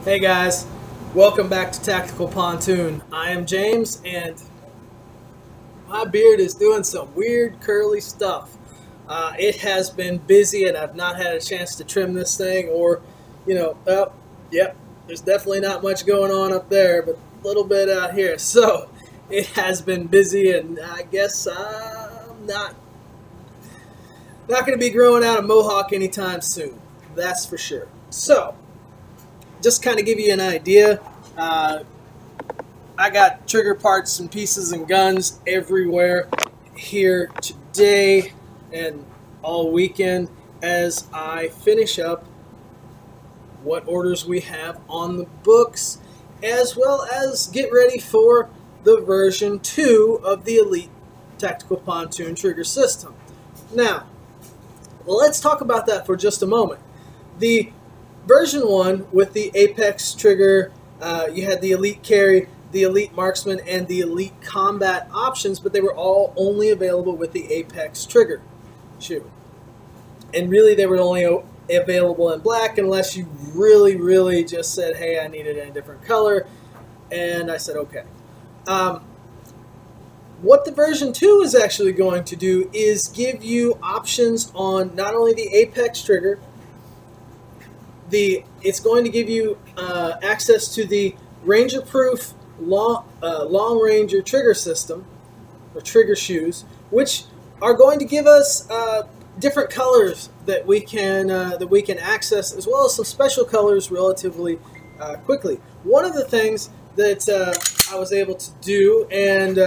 Hey guys, welcome back to Tactical Pontoon. I am James and my beard is doing some weird curly stuff. It has been busy and I've not had a chance to trim this thing or, yep, there's definitely not much going on up there, but a little bit out here. So it has been busy and I guess I'm not going to be growing out a mohawk anytime soon. That's for sure. So, just kind of give you an idea, I got trigger parts and pieces and guns everywhere here today and all weekend as I finish up what orders we have on the books, as well as get ready for the version 2 of the Elite Tactical Pontoon trigger system. Now, let's talk about that for just a moment. The Version 1 with the Apex trigger, you had the Elite Carry, the Elite Marksman, and the Elite Combat options, but they were all only available with the Apex trigger shoe. And really they were only available in black unless you really just said, hey, I need it in a different color. And I said, okay. What the version 2 is actually going to do is give you options on not only the Apex trigger, it's going to give you access to the Ranger-proof long Ranger trigger system, or trigger shoes, which are going to give us different colors that we can access, as well as some special colors relatively quickly. One of the things that I was able to do, and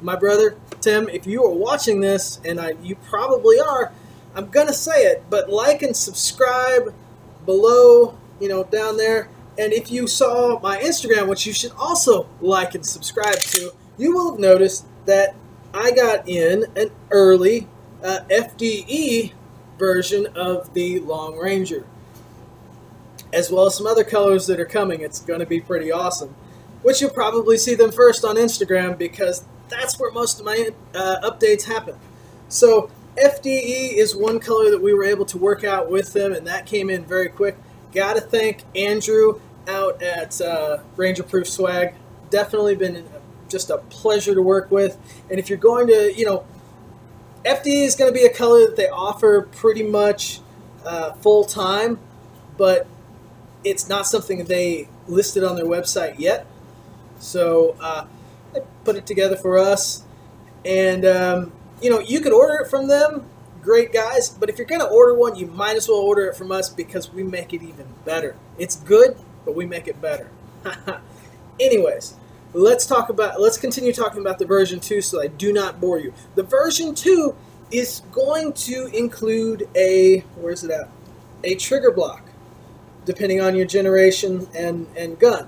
my brother Tim, if you are watching this, and you probably are, I'm gonna say it, but like and subscribe below, down there. And if you saw my Instagram, which you should also like and subscribe to, you will have noticed that I got in an early FDE version of the Long Ranger, as well as some other colors that are coming. It's going to be pretty awesome, which you'll probably see them first on Instagram because that's where most of my updates happen. So FDE is one color that we were able to work out with them, and that came in very quick. Gotta thank Andrew out at Ranger Proof Swag. Definitely been just a pleasure to work with. And if you're going to, FDE is going to be a color that they offer pretty much full time, but it's not something that they listed on their website yet. So they put it together for us, and you could order it from them. Great guys, but if you're going to order one, you might as well order it from us because we make it even better. It's good, but we make it better. Anyways, let's continue talking about the version 2 so I do not bore you. The version 2 is going to include a trigger block, depending on your generation and gun.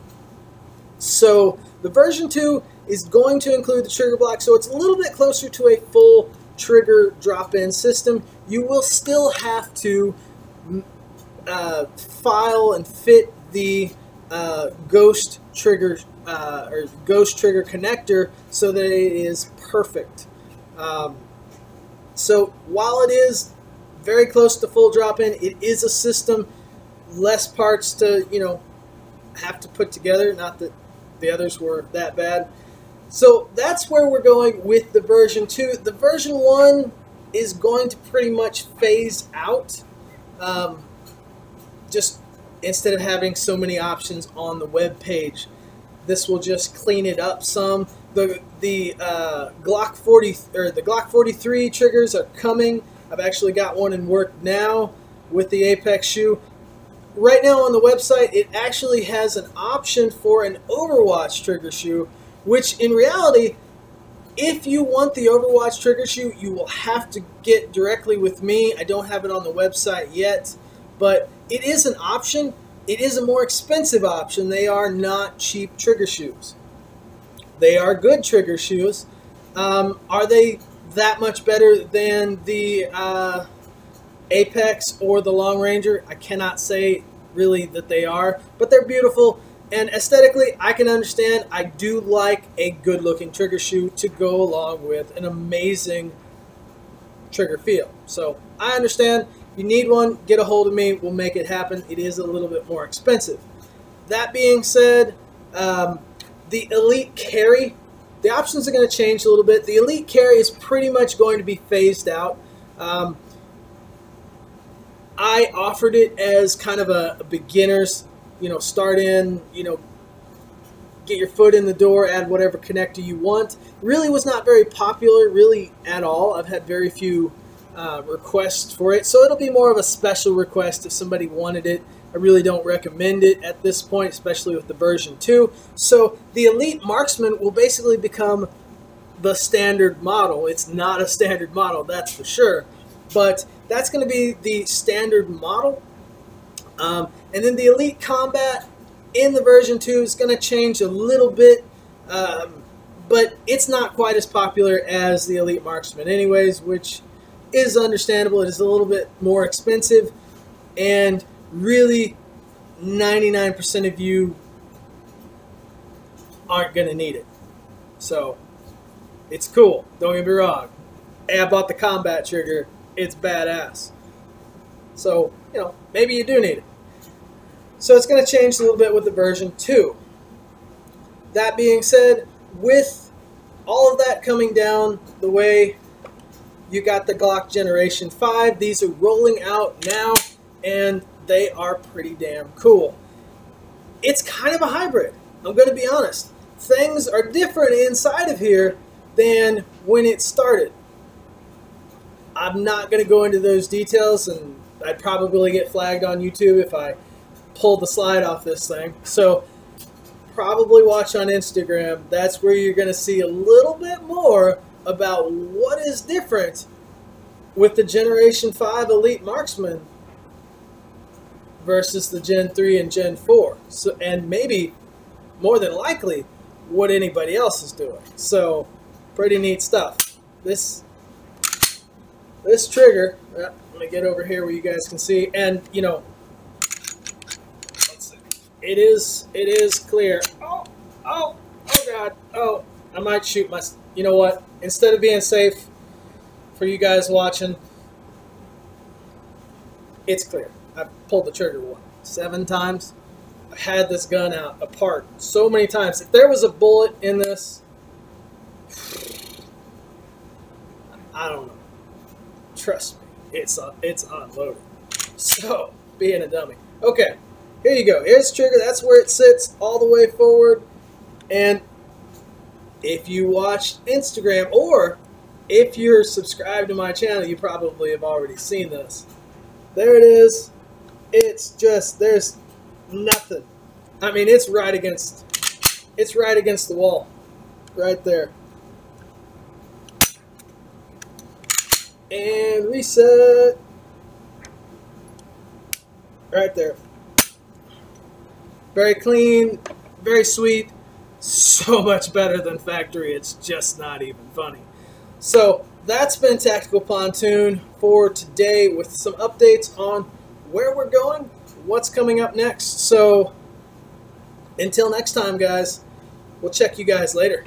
So the version 2 is going to include the trigger block, so it's a little bit closer to a full trigger drop-in system. You will still have to file and fit the ghost trigger connector so that it is perfect. So while it is very close to full drop-in, it is a system, less parts to have to put together. Not that the others were that bad. So that's where we're going with the version 2. The version 1 is going to pretty much phase out. Just instead of having so many options on the web page, this will just clean it up some. The Glock 40 or the Glock 43 triggers are coming. I've actually got one in work now with the Apex shoe. Right now on the website, it actually has an option for an Overwatch trigger shoe, which in reality, if you want the Overwatch trigger shoe, you will have to get directly with me. I don't have it on the website yet, but it is an option. It is a more expensive option. They are not cheap trigger shoes. They are good trigger shoes. Are they that much better than the Apex or the Long Ranger? I cannot say really that they are, but they're beautiful. And aesthetically, I can understand. I do like a good-looking trigger shoe to go along with an amazing trigger feel. So I understand. If you need one, get a hold of me. We'll make it happen. It is a little bit more expensive. that being said, the Elite Carry, the options are going to change a little bit. The Elite Carry is pretty much going to be phased out. I offered it as kind of a beginner's, start in, get your foot in the door, add whatever connector you want. Really was not very popular, really, at all. I've had very few requests for it, so it'll be more of a special request if somebody wanted it. I really don't recommend it at this point, especially with the version 2. So the Elite Marksman will basically become the standard model. It's not a standard model, that's for sure, but that's going to be the standard model. And then the Elite Combat in the version 2 is going to change a little bit, but it's not quite as popular as the Elite Marksman anyways, which is understandable. It is a little bit more expensive, and really 99% of you aren't going to need it. So it's cool, don't get me wrong. Hey, I bought the combat trigger. It's badass. So, maybe you do need it. So it's going to change a little bit with the version 2. That being said, with all of that coming down the way, you got the Glock Generation 5. These are rolling out now, and they are pretty damn cool. It's kind of a hybrid, I'm going to be honest. Things are different inside of here than when it started. I'm not going to go into those details, and I'd probably get flagged on YouTube if I pulled the slide off this thing. So probably watch on Instagram. That's where you're going to see a little bit more about what is different with the Generation 5 Elite Marksman versus the Gen 3 and Gen 4. So, and maybe, more than likely, what anybody else is doing. So, pretty neat stuff. This trigger, let me get over here where you guys can see, and, let's see. It is clear. Oh God, I might shoot my, you know what, instead of being safe for you guys watching, it's clear. I've pulled the trigger, 7 times? I've had this gun out apart so many times. If there was a bullet in this, I don't know. Trust me, it's unloaded. So, being a dummy. Okay, here you go. Here's the trigger. That's where it sits all the way forward. And if you watched Instagram, or if you're subscribed to my channel, you probably have already seen this. There it is. It's just, there's nothing. I mean, it's right against the wall. Right there. And reset. Right there. Very clean, very sweet. So much better than factory. It's just not even funny. So that's been Tactical Pontoon for today, with some updates on where we're going, what's coming up next. So until next time, guys, we'll check you guys later.